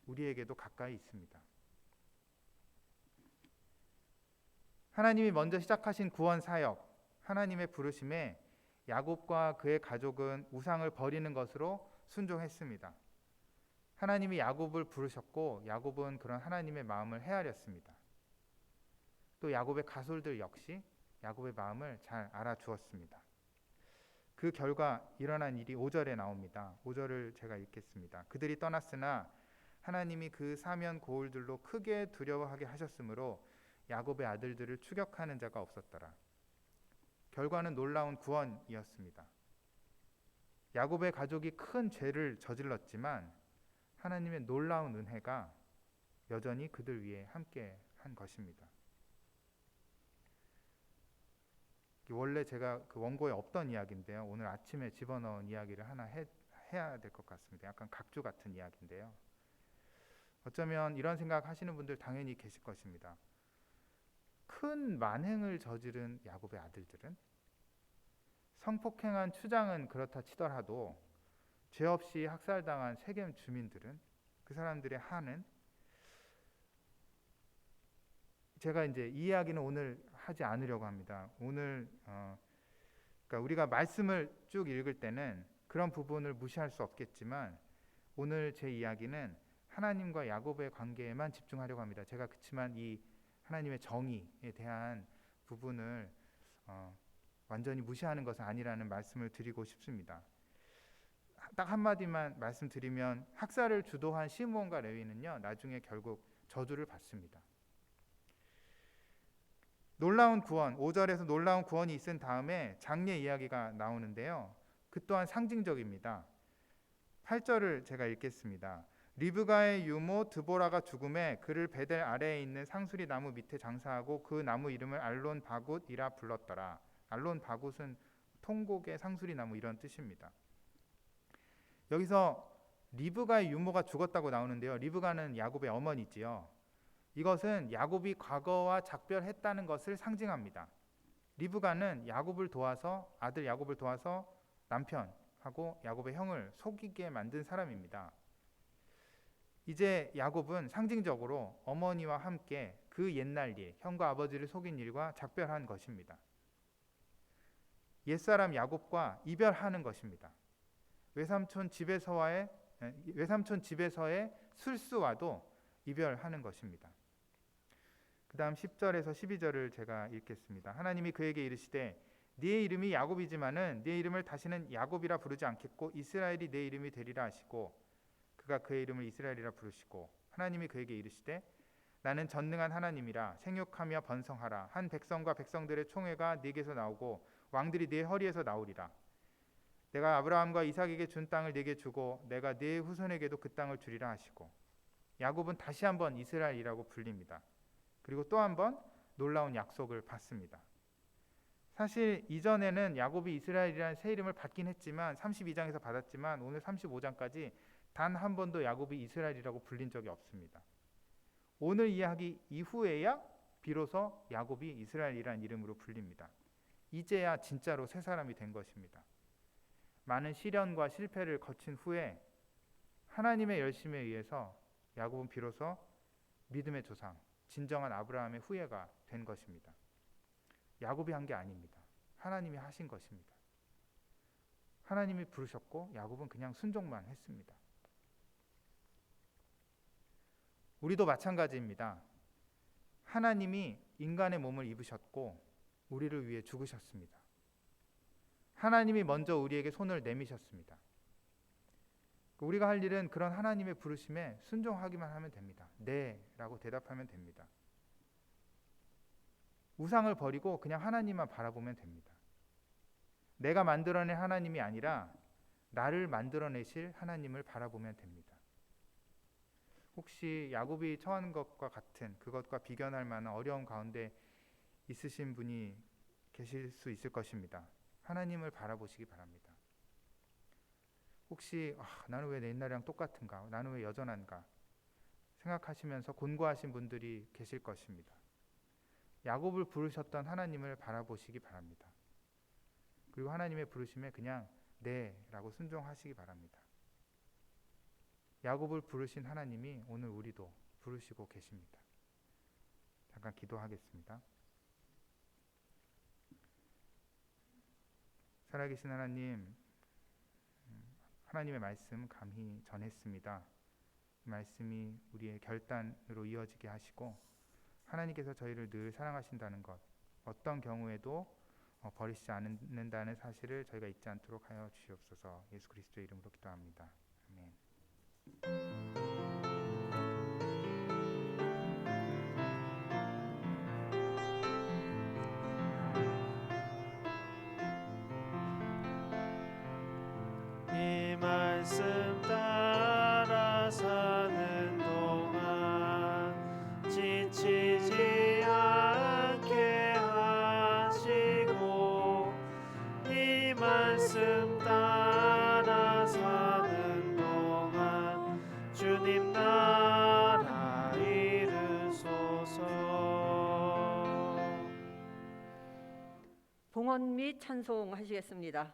우리에게도 가까이 있습니다. 하나님이 먼저 시작하신 구원 사역, 하나님의 부르심에 야곱과 그의 가족은 우상을 버리는 것으로 순종했습니다. 하나님이 야곱을 부르셨고 야곱은 그런 하나님의 마음을 헤아렸습니다. 또 야곱의 가솔들 역시 야곱의 마음을 잘 알아주었습니다. 그 결과 일어난 일이 5절에 나옵니다. 5절을 제가 읽겠습니다. 그들이 떠났으나 하나님이 그 사면 고울들로 크게 두려워하게 하셨으므로 야곱의 아들들을 추격하는 자가 없었더라. 결과는 놀라운 구원이었습니다. 야곱의 가족이 큰 죄를 저질렀지만 하나님의 놀라운 은혜가 여전히 그들 위에 함께 한 것입니다. 원래 제가 그 원고에 없던 이야기인데요. 오늘 아침에 집어넣은 이야기를 하나 해야 될 것 같습니다. 약간 각주 같은 이야기인데요. 어쩌면 이런 생각 하시는 분들 당연히 계실 것입니다. 큰 만행을 저지른 야곱의 아들들은, 성폭행한 추장은 그렇다 치더라도 죄 없이 학살당한 세겜 주민들은, 그 사람들의 한은 제가 이제 이 이야기는 오늘 하지 않으려고 합니다. 오늘 그러니까 우리가 말씀을 쭉 읽을 때는 그런 부분을 무시할 수 없겠지만 오늘 제 이야기는 하나님과 야곱의 관계에만 집중하려고 합니다. 제가 그렇지만 이 하나님의 정의에 대한 부분을 완전히 무시하는 것은 아니라는 말씀을 드리고 싶습니다. 딱 한마디만 말씀드리면 학살을 주도한 시므온과 레위는요, 나중에 결국 저주를 받습니다. 놀라운 구원, 5절에서 놀라운 구원이 있은 다음에 장례 이야기가 나오는데요, 그 또한 상징적입니다. 8절을 제가 읽겠습니다. 리브가의 유모 드보라가 죽음에 그를 베델 아래에 있는 상수리 나무 밑에 장사하고 그 나무 이름을 알론 바굿이라 불렀더라. 알론 바굿은 통곡의 상수리 나무 이런 뜻입니다. 여기서 리브가의 유모가 죽었다고 나오는데요, 리브가는 야곱의 어머니지요. 이것은 야곱이 과거와 작별했다는 것을 상징합니다. 리브가는 야곱을 도와서, 아들 야곱을 도와서 남편하고 야곱의 형을 속이게 만든 사람입니다. 이제 야곱은 상징적으로 어머니와 함께 그 옛날 일, 형과 아버지를 속인 일과 작별한 것입니다. 옛사람 야곱과 이별하는 것입니다. 외삼촌 집에서의 술수와도 이별하는 것입니다. 그 다음 10절에서 12절을 제가 읽겠습니다. 하나님이 그에게 이르시되 네 이름이 야곱이지만은 네 이름을 다시는 야곱이라 부르지 않겠고 이스라엘이 네 이름이 되리라 하시고 그가 그의 이름을 이스라엘이라 부르시고 하나님이 그에게 이르시되 나는 전능한 하나님이라 생육하며 번성하라. 한 백성과 백성들의 총회가 네게서 나오고 왕들이 네 허리에서 나오리라. 내가 아브라함과 이삭에게 준 땅을 네게 주고 내가 네 후손에게도 그 땅을 주리라 하시고 야곱은 다시 한번 이스라엘이라고 불립니다. 그리고 또 한번 놀라운 약속을 받습니다. 사실 이전에는 야곱이 이스라엘이라는 새 이름을 받긴 했지만 32장에서 받았지만 오늘 35장까지 단 한 번도 야곱이 이스라엘이라고 불린 적이 없습니다. 오늘 이야기 이후에야 비로소 야곱이 이스라엘이라는 이름으로 불립니다. 이제야 진짜로 새 사람이 된 것입니다. 많은 시련과 실패를 거친 후에 하나님의 열심에 의해서 야곱은 비로소 믿음의 조상, 진정한 아브라함의 후예가 된 것입니다. 야곱이 한 게 아닙니다. 하나님이 하신 것입니다. 하나님이 부르셨고 야곱은 그냥 순종만 했습니다. 우리도 마찬가지입니다. 하나님이 인간의 몸을 입으셨고 우리를 위해 죽으셨습니다. 하나님이 먼저 우리에게 손을 내미셨습니다. 우리가 할 일은 그런 하나님의 부르심에 순종하기만 하면 됩니다. 네 라고 대답하면 됩니다. 우상을 버리고 그냥 하나님만 바라보면 됩니다. 내가 만들어낸 하나님이 아니라 나를 만들어내실 하나님을 바라보면 됩니다. 혹시 야곱이 처한 것과 같은 그것과 비견할 만한 어려움 가운데 있으신 분이 계실 수 있을 것입니다. 하나님을 바라보시기 바랍니다. 혹시 나는 왜 내 옛날이랑 똑같은가? 나는 왜 여전한가? 생각하시면서 곤고하신 분들이 계실 것입니다. 야곱을 부르셨던 하나님을 바라보시기 바랍니다. 그리고 하나님의 부르심에 그냥 네 라고 순종하시기 바랍니다. 야곱을 부르신 하나님이 오늘 우리도 부르시고 계십니다. 잠깐 기도하겠습니다. 살아계신 하나님, 하나님의 말씀 감히 전했습니다. 이 말씀이 우리의 결단으로 이어지게 하시고 하나님께서 저희를 늘 사랑하신다는 것, 어떤 경우에도 버리시지 않는다는 사실을 저희가 잊지 않도록 하여 주시옵소서. 예수 그리스도의 이름으로 기도합니다. 아멘. 이 말씀 따라 사는 동안 지치지 않게 하시고 이 말씀 따라 사는 동안 주님 나라 이루소서. 봉헌 및 찬송 하시겠습니다.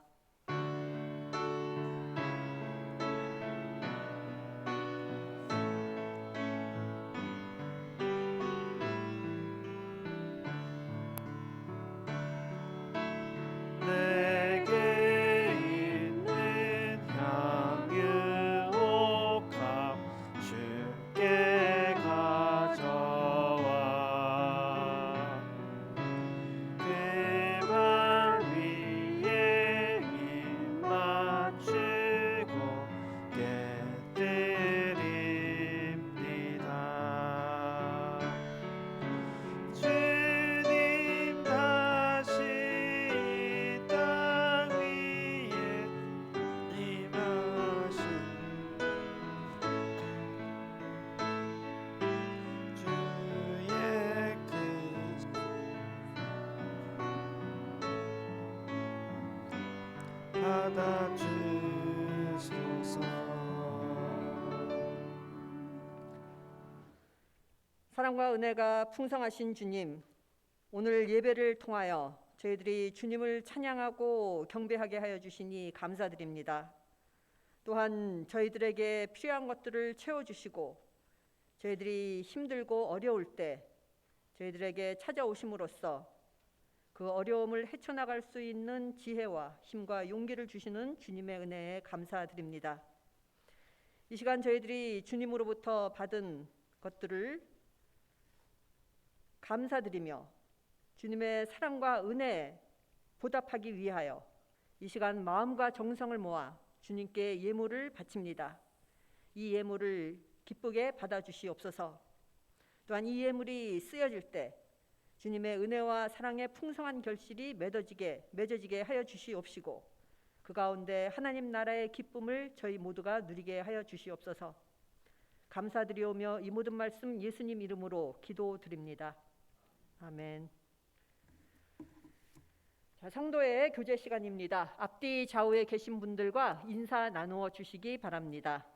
받아주소서. 사랑과 은혜가 풍성하신 주님, 오늘 예배를 통하여 저희들이 주님을 찬양하고 경배하게 하여 주시니 감사드립니다. 또한 저희들에게 필요한 것들을 채워주시고 저희들이 힘들고 어려울 때 저희들에게 찾아오심으로써 그 어려움을 헤쳐나갈 수 있는 지혜와 힘과 용기를 주시는 주님의 은혜에 감사드립니다. 이 시간 저희들이 주님으로부터 받은 것들을 감사드리며 주님의 사랑과 은혜에 보답하기 위하여 이 시간 마음과 정성을 모아 주님께 예물을 바칩니다. 이 예물을 기쁘게 받아주시옵소서. 또한 이 예물이 쓰여질 때 주님의 은혜와 사랑의 풍성한 결실이 맺어지게 하여 주시옵시고 그 가운데 하나님 나라의 기쁨을 저희 모두가 누리게 하여 주시옵소서. 감사드리오며 이 모든 말씀 예수님 이름으로 기도드립니다. 아멘. 자, 성도의 교제 시간입니다. 앞뒤 좌우에 계신 분들과 인사 나누어 주시기 바랍니다.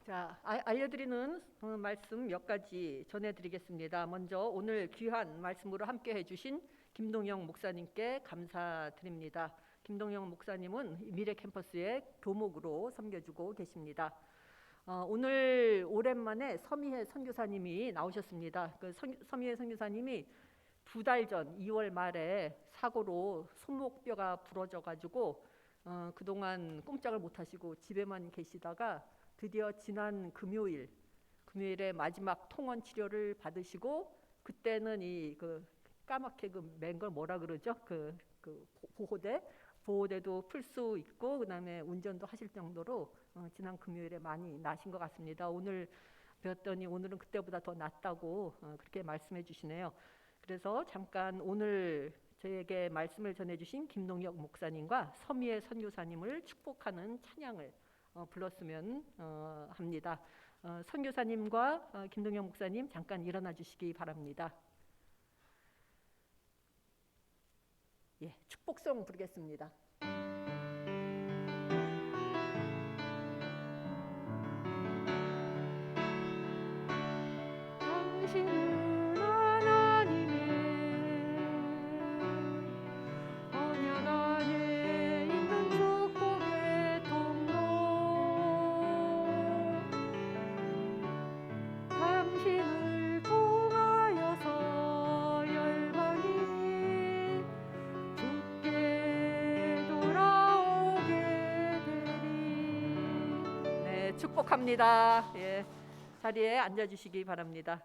자, 알려드리는 말씀 몇 가지 전해드리겠습니다. 먼저 오늘 귀한 말씀으로 함께 해주신 김동영 목사님께 감사드립니다. 김동영 목사님은 미래 캠퍼스의 교목으로 섬겨주고 계십니다. 오늘 오랜만에 서미혜 선교사님이 나오셨습니다. 그 서미혜 선교사님이 2달 전 2월 말에 사고로 손목뼈가 부러져가지고 그동안 꼼짝을 못하시고 집에만 계시다가 드디어 지난 금요일에 마지막 통원 치료를 받으시고 그때는 이 까맣게 맨 걸 뭐라 그러죠? 그 보호대도 풀 수 있고 그다음에 운전도 하실 정도로 지난 금요일에 많이 나신 것 같습니다. 오늘 뵀더니 오늘은 그때보다 더 낫다고 그렇게 말씀해 주시네요. 그래서 잠깐 오늘 저에게 말씀을 전해주신 김동혁 목사님과 서미애 선교사님을 축복하는 찬양을 불렀으면 합니다. 선교사님과 김동영 목사님 잠깐 일어나 주시기 바랍니다. 예, 축복송 부르겠습니다. 당신은 하나님의 언약 안에 있는 축복의 통로 당신을 통하여서 열방이 주께 돌아오게 되리. 네, 축복합니다. 예, 자리에 앉아주시기 바랍니다.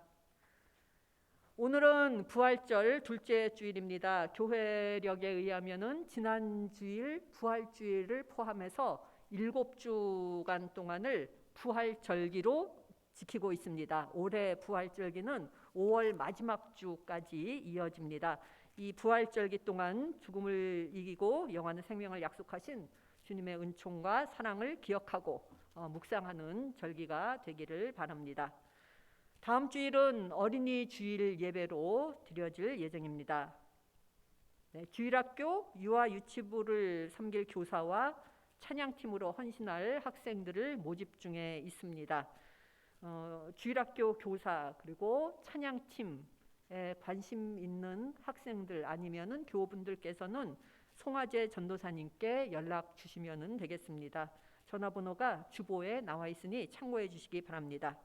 오늘은 부활절 둘째 주일입니다. 교회력에 의하면은 지난 주일 부활주일을 포함해서 7주간 동안을 부활절기로 지키고 있습니다. 올해 부활절기는 5월 마지막 주까지 이어집니다. 이 부활절기 동안 죽음을 이기고 영원한 생명을 약속하신 주님의 은총과 사랑을 기억하고 묵상하는 절기가 되기를 바랍니다. 다음 주일은 어린이 주일 예배로 드려질 예정입니다. 네, 주일학교 유아 유치부를 섬길 교사와 찬양팀으로 헌신할 학생들을 모집 중에 있습니다. 주일학교 교사 그리고 찬양팀에 관심 있는 학생들 아니면은 교우분들께서는 송화재 전도사님께 연락 주시면 되겠습니다. 전화번호가 주보에 나와 있으니 참고해 주시기 바랍니다.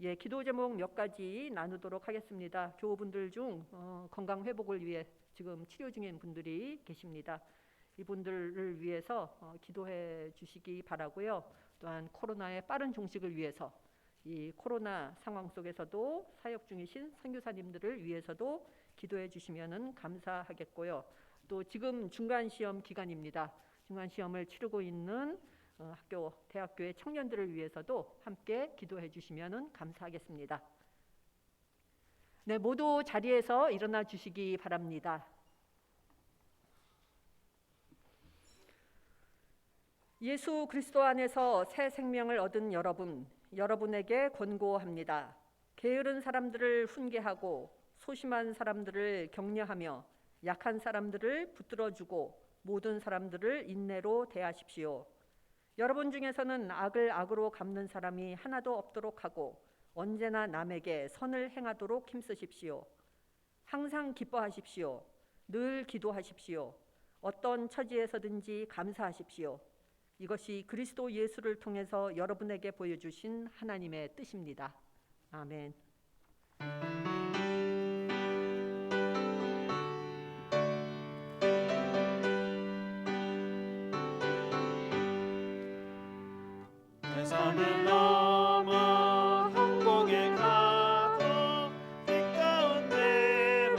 예, 기도 제목 몇 가지 나누도록 하겠습니다. 교우분들 중 건강 회복을 위해 지금 치료 중인 분들이 계십니다. 이분들을 위해서 기도해 주시기 바라고요. 또한 코로나의 빠른 종식을 위해서 이 코로나 상황 속에서도 사역 중이신 선교사님들을 위해서도 기도해 주시면 감사하겠고요. 또 지금 중간 시험 기간입니다. 중간 시험을 치르고 있는 대학교의 청년들을 위해서도 함께 기도해 주시면 감사하겠습니다. 네, 모두 자리에서 일어나 주시기 바랍니다. 예수 그리스도 안에서 새 생명을 얻은 여러분에게 권고합니다. 게으른 사람들을 훈계하고 소심한 사람들을 격려하며 약한 사람들을 붙들어주고 모든 사람들을 인내로 대하십시오. 여러분 중에서는 악을 악으로 갚는 사람이 하나도 없도록 하고 언제나 남에게 선을 행하도록 힘쓰십시오. 항상 기뻐하십시오. 늘 기도하십시오. 어떤 처지에서든지 감사하십시오. 이것이 그리스도 예수를 통해서 여러분에게 보여주신 하나님의 뜻입니다. 아멘. 대산을 넘어 한국에 가도 빛 가운데로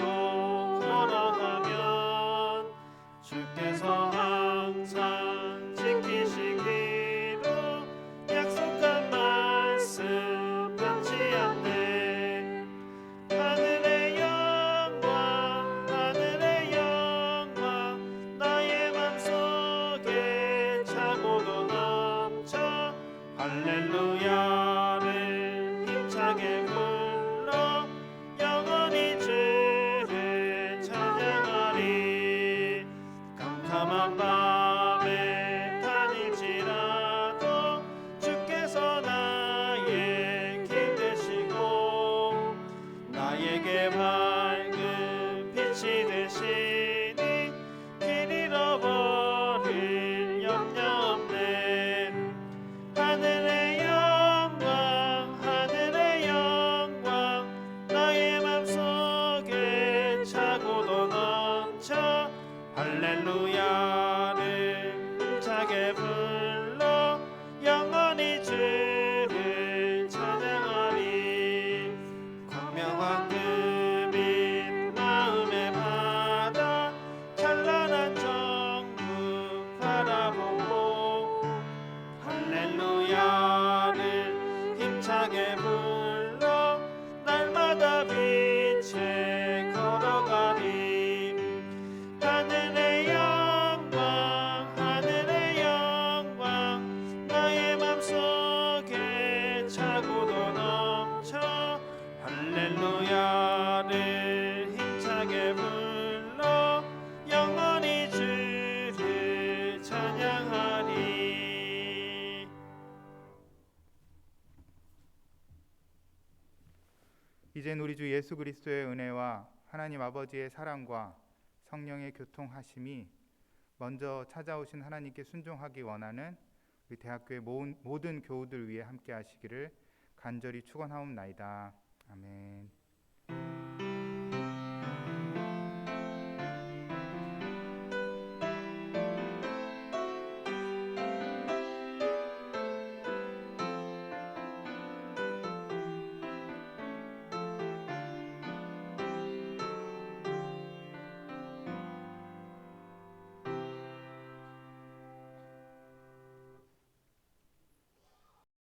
걸어가면 주께서 항상 지키시기로 약속한 말씀 변치 않네. 하늘의 영광 하늘의 영광 나의 맘속에 차고도 넘쳐 할렐루야를 힘차게 불러 영원히 주를 찬양하리. 캄캄한 밤에 다닐지라도 주께서 나의 길 되시고 나에게 밝은 빛이 되시니 길 잃어버릴 염려 없네. 하늘의 영광 나의 맘속에 차고도 넘쳐 할렐루야를 힘차게 불러 영원히 주를 찬양하리. 광명한 금인 마음의 바다 찬란한 정부 바라보고 할렐루야를 힘차게 불러 날마다 빛에 걸어가리. 하늘의 영광 나의 맘속에 차고도 넘쳐 할렐루야를 힘차게 불러 영원히 주를 찬양하리. 이젠 우리 주 예수 그리스도의 은혜와 하나님 아버지의 사랑과 성령의 교통하심이 먼저 찾아오신 하나님께 순종하기 원하는 우리 대학교의 모든 교우들 위해 함께 하시기를 간절히 축원하옵나이다. 아멘.